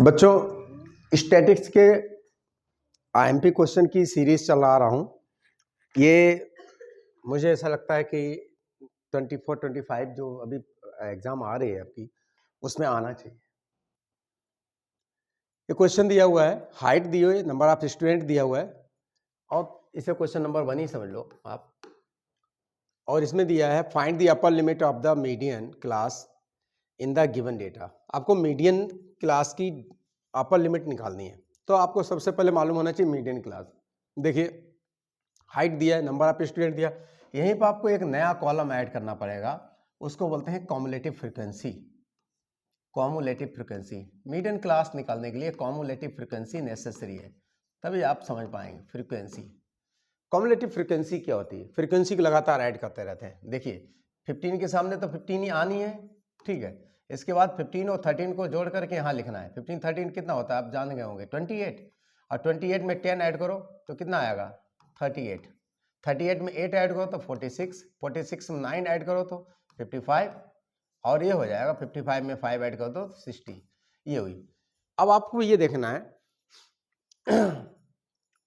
बच्चों स्टैटिक्स के IMP question की सीरीज चला रहा हूँ। ये मुझे ऐसा लगता है कि 24-25 जो अभी एग्जाम आ रही है आपकी, उसमें आना चाहिए। ये क्वेश्चन दिया हुआ है, हाइट दी हुई, नंबर ऑफ स्टूडेंट दिया हुआ है और इसे क्वेश्चन नंबर 1 ही समझ लो आप। और इसमें दिया है find the upper limit of the median class in the given data. आपको मीडियन क्लास की अपर लिमिट निकालनी है, तो आपको सबसे पहले मालूम होना चाहिए मीडियन क्लास। देखिए हाइट दिया है, नंबर ऑफ स्टूडेंट दिया, यहीं पर आपको एक नया कॉलम ऐड करना पड़ेगा, उसको बोलते हैं cumulative frequency. Cumulative frequency median class निकालने के लिए कॉमुलेटिव फ्रीक्वेंसी नेसेसरी है, तभी आप समझ पाएंगे फ्रीक्वेंसी। कॉमुलेटिव फ्रीक्वेंसी क्या होती है? फ्रीक्वेंसी को लगातार ऐड करते रहते हैं। देखिए 15 के सामने तो 15 ही आनी है, ठीक है। इसके बाद 15 और 13 को जोड़ करके यहाँ लिखना है। 15 13 कितना होता है आप जान गए होंगे, 28। और 28 में 10 ऐड करो तो कितना आएगा? 38। 38 में 8 ऐड करो तो 46। 46 में 9 ऐड करो तो 55 और ये हो जाएगा 55 में 5 ऐड करो तो 60। ये हुई। अब आपको ये देखना है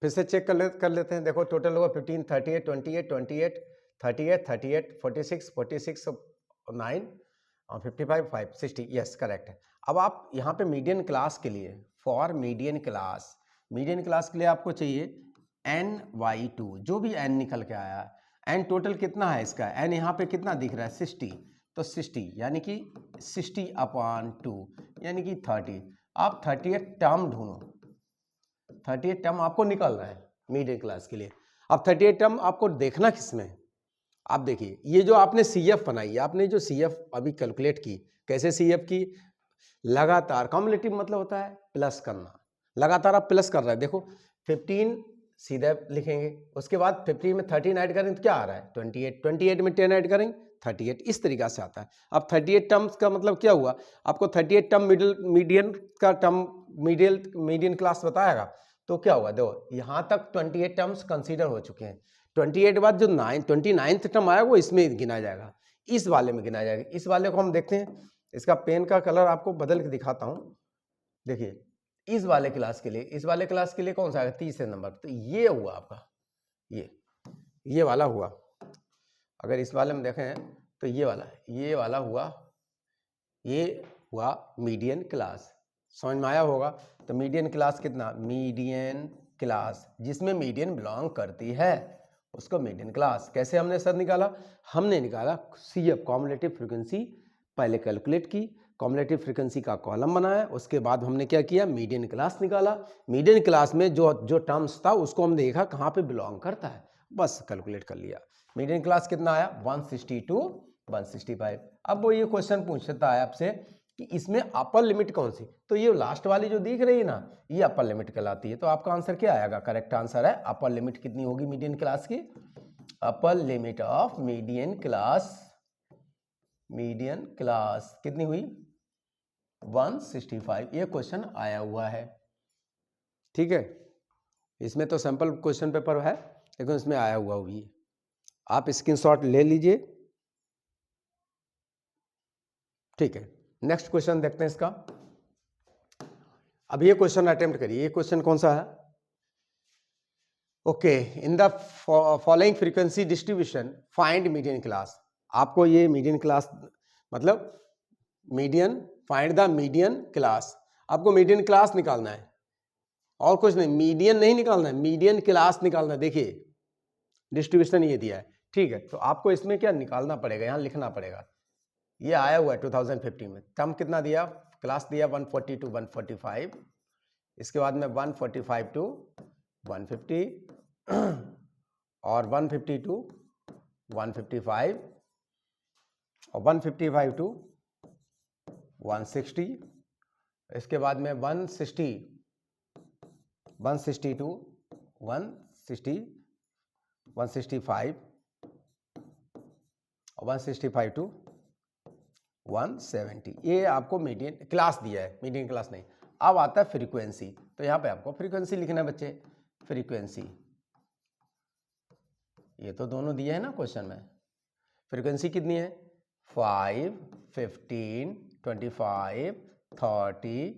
फिर से चेक कर लेते हैं। देखो टोटल होगा 15 38 28 28 38 38 46 46 9 और 55 5 60। यस करेक्ट है। अब आप यहाँ पे मीडियन क्लास के लिए, फॉर मीडियन क्लास के लिए आपको चाहिए NY2, जो भी n निकल के आया है। n टोटल कितना है इसका? n यहाँ पे कितना दिख रहा है? 60। तो 60 यानी कि 60/2 यानी कि 30। आप 38 टर्म ढूंढो। 38 टर्म आपको निकालना है मिडिल क्लास के लिए। अब 38 टर्म आपको देखना किसमें? आप देखिए ये जो आपने CF बनाई, आपने जो CF अभी कैलकुलेट की, कैसे CF की? लगातार। कॉम्युलेटिव मतलब होता है प्लस करना, लगातार आप प्लस कर रहे हैं। देखो 15 सीधे लिखेंगे, उसके बाद 15 में 13 ऐड करेंगे तो क्या आ रहा है? 28। 28 में 10 ऐड करेंगे 38। इस तरीका से आता है। अब 38 टर्म्स का मतलब क्या हुआ? आपको 38 टर्म मीडियन का टर्म मीडियन क्लास बताएगा तो क्या होगा? देखो यहाँ तक 28 टर्म्स कंसीडर हो चुके हैं। 28 के बाद जो 29th टर्म आया वो इसमें गिना जाएगा, इस वाले में गिना जाएगा। इस वाले को हम देखते हैं, इसका पेन का कलर आपको बदल के दिखाता हूं। देखिए इस वाले क्लास के लिए कौन सा आएगा? 30 नंबर। तो ये हुआ आपका, ये वाला हुआ। अगर इस वाले में देखें तो ये वाला हुआ, ये हुआ मीडियन क्लास। समझ में आया होगा? तो मीडियन क्लास कितना? मीडियन क्लास जिसमें मीडियन बिलोंग करती है उसको मीडियन क्लास। कैसे हमने सर निकाला? हमने निकाला CF कॉम्युलेटिव फ्रीक्वेंसी, पहले कैलकुलेट की, कॉम्युलेटिव फ्रीक्वेंसी का कॉलम बनाया, उसके बाद हमने क्या किया? मीडियन क्लास निकाला। मीडियन क्लास में जो टर्म्स था उसको हमने देखा कहाँ पे बिलोंग करता है, बस कैलकुलेट कर लिया। मीडियन क्लास कितना आया? 162 165। अब वो ये क्वेश्चन पूछता है आपसे कि इसमें अपर लिमिट कौन सी? तो ये लास्ट वाली जो दिख रही है ना, ये अपर लिमिट कहलाती है। तो आपका आंसर क्या आएगा? करेक्ट आंसर है अपर लिमिट कितनी होगी मीडियन क्लास की? Upper limit of median class कितनी हुई? 165। ये क्वेश्चन आया हुआ है, ठीक है। इसमें तो सैंपल क्वेश्चन पेपर है लेकिन इसमें आया हुआ हुई है। आप स्क्रीनशॉट ले लीजिए, ठीक है। नेक्स्ट क्वेश्चन देखते हैं इसका। अब ये क्वेश्चन अटेम्प्ट करिए। ये क्वेश्चन कौन सा है? Okay, in the following frequency distribution find median class. आपको ये मीडियन क्लास मतलब फाइंड द मीडियन क्लास। आपको मीडियन क्लास निकालना है और कुछ नहीं, मीडियन नहीं निकालना है, मीडियन क्लास निकालना है। देखिए डिस्ट्रीब्यूशन ये दिया है, ठीक है। तो आपको इसमें क्या निकालना पड़ेगा? यहाँ लिखना पड़ेगा। ये आया हुआ है 2015 में। टर्म कितना दिया? क्लास दिया 140 to 145, इसके बाद में 145 to 150 और 150 to 155 और 155 to 160, इसके बाद में 160 to 165 और 165 to 170। ये आपको मीडियन क्लास दिया है, मीडियन क्लास नहीं। अब आता है फ्रीक्वेंसी, तो यहाँ पे आपको फ्रीक्वेंसी लिखना है बच्चे। फ्रीक्वेंसी ये तो दोनों दिए हैं ना क्वेश्चन में। फ्रीक्वेंसी कितनी है? 5 15 25 30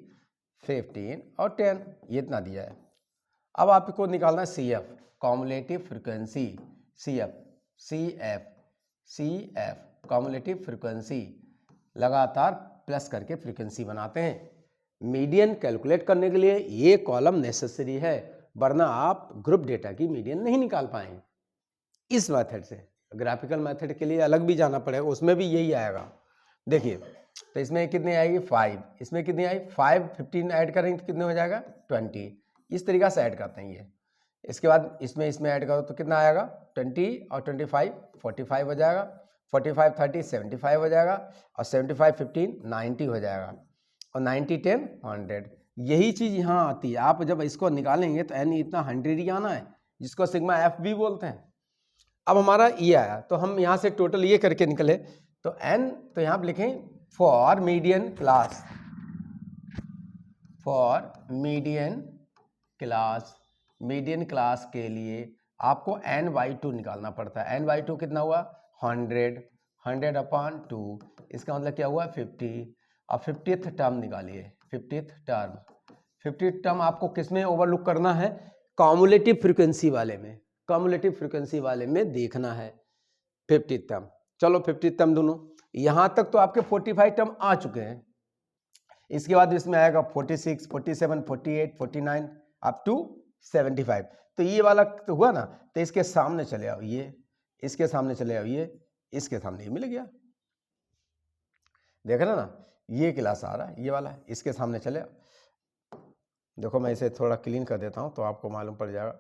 15 और 10, ये इतना दिया है। अब आपको निकालना है CF, cumulative frequency, CF cumulative frequency, लगातार प्लस करके फ्रीक्वेंसी बनाते हैं। मीडियन कैलकुलेट करने के लिए ये कॉलम नेसेसरी है, वरना आप ग्रुप डेटा की मीडियन नहीं निकाल पाएंगे। इस मेथड से, ग्राफिकल मेथड के लिए अलग भी जाना पड़ेगा, उसमें भी यही आएगा। देखिए, तो इसमें कितनी आएगी 5, इसमें कितनी आई 5, 15 ऐड करेंगे तो कितने हो जाएगा 20। इस तरीक़ा से ऐड करते हैं ये। इसके बाद इसमें ऐड करो तो कितना आएगा 20 और 25 45 हो जाएगा, 45 30 75 हो जाएगा, और 75 15 90 हो जाएगा, और 90 10 100। यही चीज़ यहाँ आती है। आप जब इसको निकालेंगे तो n इतना 100 ही आना है, जिसको सिग्मा f भी बोलते हैं। अब हमारा ये आया, तो हम यहाँ से टोटल ये करके निकले, तो n, तो यहाँ पर लिखें फॉर मीडियन क्लास के लिए आपको n/2 निकालना पड़ता है। n/2 कितना हुआ 100 अपॉन 2, इसका मतलब क्या हुआ 50। अब 50th टर्म निकालिए, 50th टर्म आपको किस में ओवरलुक करना है, कॉमुलेटिव फ्रीक्वेंसी वाले में देखना है 50th टर्म। चलो 50th टर्म दोनों, यहाँ तक तो आपके 45 टर्म आ चुके हैं। इसके बाद इसमें आएगा 46 47 48 49 अप टू 75। तो ये वाला तो हुआ ना, तो इसके सामने चले आओ, ये इसके सामने चले आओ, ये इसके सामने ये मिल गया। देख रहे ना, ये क्लास आ रहा है, ये वाला इसके सामने चले आओ। देखो मैं इसे थोड़ा क्लीन कर देता हूँ तो आपको मालूम पड़ जाएगा।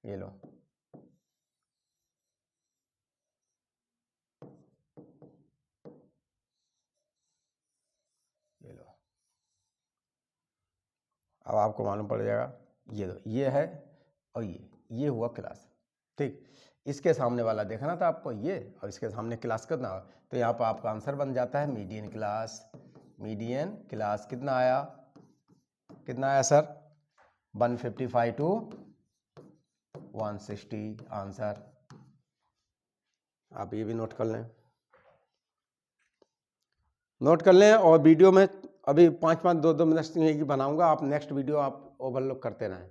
ये लो, अब आपको मालूम पड़ जाएगा। ये दो, ये है और ये हुआ क्लास, ठीक। इसके सामने वाला देखना था आपको, ये, और इसके सामने क्लास करना, तो यहाँ पर आपका आंसर बन जाता है मीडियन क्लास। कितना आया सर 155 टू 160 आंसर। आप ये भी नोट कर लें, और वीडियो में अभी 5-5 2-2 मिनट की बनाऊंगा, आप नेक्स्ट वीडियो आप ओवरलुक करते रहें।